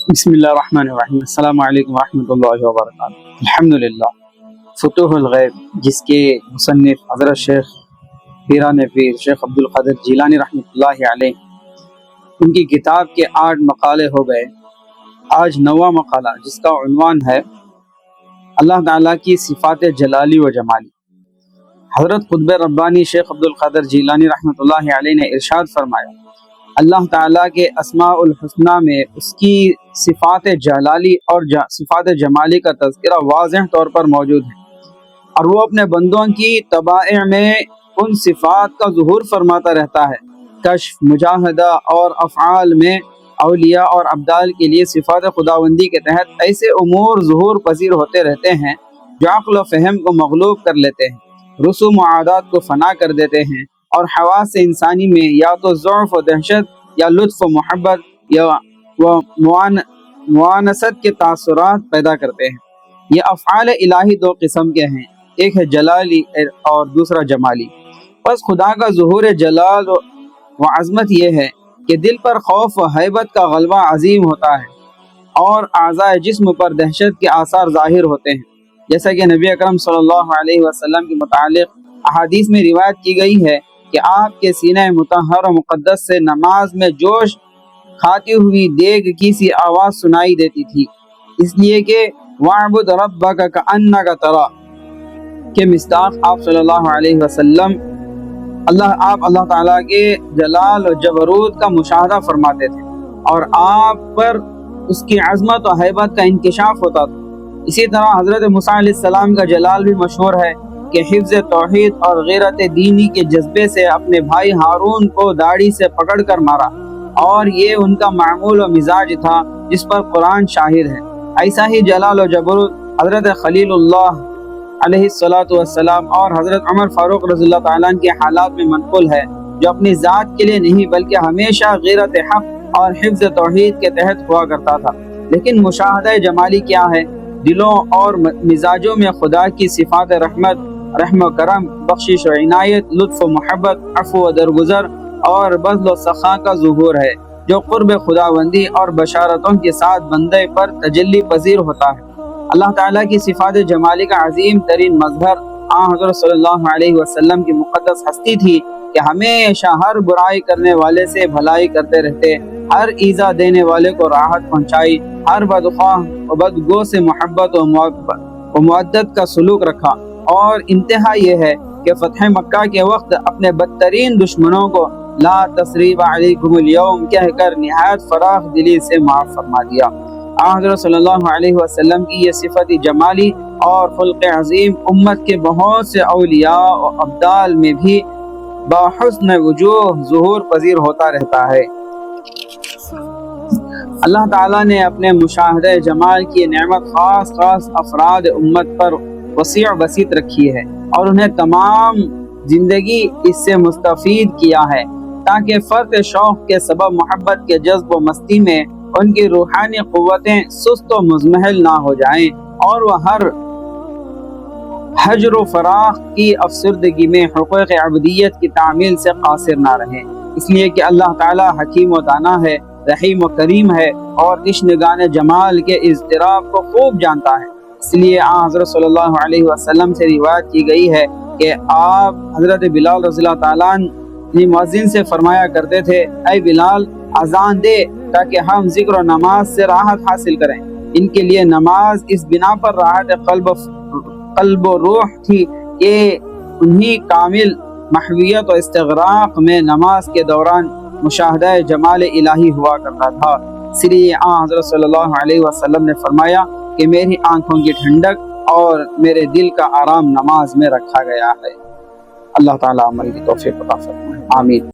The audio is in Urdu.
بسم اللہ الرحمن الرحیم۔ السلام علیکم ورحمۃ اللہ وبرکاتہ۔ الحمدللہ فتوح الغیب، جس کے مصنف حضرت شیخ پیران پیر شیخ عبد القادر جیلانی رحمۃ اللہ علیہ، ان کی کتاب کے 8 مقالے ہو گئے۔ آج 9واں مقالہ، جس کا عنوان ہے اللہ تعالیٰ کی صفات جلالی و جمالی۔ حضرت قطب ربانی شیخ عبد القادر جیلانی رحمۃ اللہ علیہ نے ارشاد فرمایا، اللہ تعالیٰ کے اسماء الحسنہ میں اس کی صفات جلالی اور صفات جمالی کا تذکرہ واضح طور پر موجود ہے، اور وہ اپنے بندوں کی طبائع میں ان صفات کا ظہور فرماتا رہتا ہے۔ کشف، مجاہدہ اور افعال میں اولیاء اور ابدال کے لیے صفات خداوندی کے تحت ایسے امور ظہور پذیر ہوتے رہتے ہیں جو عقل و فہم کو مغلوب کر لیتے ہیں، رسوم و عادات کو فنا کر دیتے ہیں، اور حواس انسانی میں یا تو ضعف و دہشت یا لطف و محبت یا معانست کے تاثرات پیدا کرتے ہیں۔ یہ افعال الہی 2 قسم کے ہیں، ایک ہے جلالی اور دوسرا جمالی۔ بس خدا کا ظہور جلال و عظمت یہ ہے کہ دل پر خوف و ہیبت کا غلبہ عظیم ہوتا ہے اور اعضاء جسم پر دہشت کے آثار ظاہر ہوتے ہیں، جیسا کہ نبی اکرم صلی اللہ علیہ وسلم کے متعلق احادیث میں روایت کی گئی ہے کہ آپ کے سینہ مطہر و مقدس سے نماز میں جوش کھاتی ہوئی دیگ کی سی آواز سنائی دیتی تھی، اس لیے کہ وَاعْبُدْ رَبَّكَ كَأَنَّكَ تَرَاهُ کے مصداق آپ صلی اللہ علیہ وسلم اللہ تعالیٰ کے جلال و جبروت کا مشاہدہ فرماتے تھے، اور آپ پر اس کی عظمت و ہیبت کا انکشاف ہوتا تھا۔ اسی طرح حضرت موسیٰ علیہ السلام کا جلال بھی مشہور ہے کہ حفظ توحید اور غیرت دینی کے جذبے سے اپنے بھائی ہارون کو داڑھی سے پکڑ کر مارا، اور یہ ان کا معمول و مزاج تھا جس پر قرآن شاہد ہے۔ ایسا ہی جلال و جبروت حضرت خلیل اللہ علیہ السلام اور حضرت عمر فاروق رضی اللہ تعالیٰ عنہ کے حالات میں منقول ہے، جو اپنی ذات کے لیے نہیں بلکہ ہمیشہ غیرت حق اور حفظ توحید کے تحت ہوا کرتا تھا۔ لیکن مشاہدہ جمالی کیا ہے؟ دلوں اور مزاجوں میں خدا کی صفات رحمت، رحم و کرم، بخشش و عنایت، لطف و محبت، عفو و درگزر اور بذل و سخا کا ظہور ہے، جو قرب خداوندی اور بشارتوں کے ساتھ بندے پر تجلی پذیر ہوتا ہے۔ اللہ تعالیٰ کی صفات جمالی کا عظیم ترین مظہر حضرت صلی اللہ علیہ وسلم کی مقدس ہستی تھی کہ ہمیشہ ہر برائی کرنے والے سے بھلائی کرتے رہتے، ہر ایذا دینے والے کو راحت پہنچائی، ہر بدخواہ و بدگو سے محبت و مودت کا سلوک رکھا، اور انتہا یہ ہے کہ فتح مکہ کے وقت اپنے بدترین دشمنوں کو لا تثریب علیکم اليوم کہہ کر نہایت فراخ دلی سے معاف فرما دیا۔ حضرت صلی اللہ علیہ وسلم کی یہ صفت جمالی اور خلق عظیم امت کے بہت سے اولیاء و ابدال میں بھی بحسن وجوہ ظہور پذیر ہوتا رہتا ہے۔ اللہ تعالیٰ نے اپنے مشاہدہ جمال کی نعمت خاص افراد امت پر وسیع و بسیط رکھی ہے، اور انہیں تمام زندگی اس سے مستفید کیا ہے، تاکہ فرط شوق کے سبب محبت کے جذب و مستی میں ان کی روحانی قوتیں سست و مضمحل نہ ہو جائیں، اور وہ ہر حجر و فراق کی افسردگی میں حقوق عبدیت کی تعمیل سے قاصر نہ رہیں، اس لیے کہ اللہ تعالیٰ حکیم و دانا ہے، رحیم و کریم ہے، اور تشنگان جمال کے اضطراب کو خوب جانتا ہے۔ اس لیے حضرت صلی اللہ علیہ وسلم سے روایت کی گئی ہے کہ آپ حضرت بلال رضی اللہ تعالیٰ عنہ مؤذن سے فرمایا کرتے تھے، اے بلال، اذان دے تاکہ ہم ذکر و نماز سے راحت حاصل کریں۔ ان کے لیے نماز اس بنا پر راحت قلب و روح تھی کہ انہی کامل محویت و استغراق میں نماز کے دوران مشاہدہ جمال الہی ہوا کرتا تھا۔ اس لیے حضرت صلی اللہ علیہ وسلم نے فرمایا کہ میری آنکھوں کی ٹھنڈک اور میرے دل کا آرام نماز میں رکھا گیا ہے۔ اللہ تعالیٰ عمل کی توفیق عطا فرمائے، آمین۔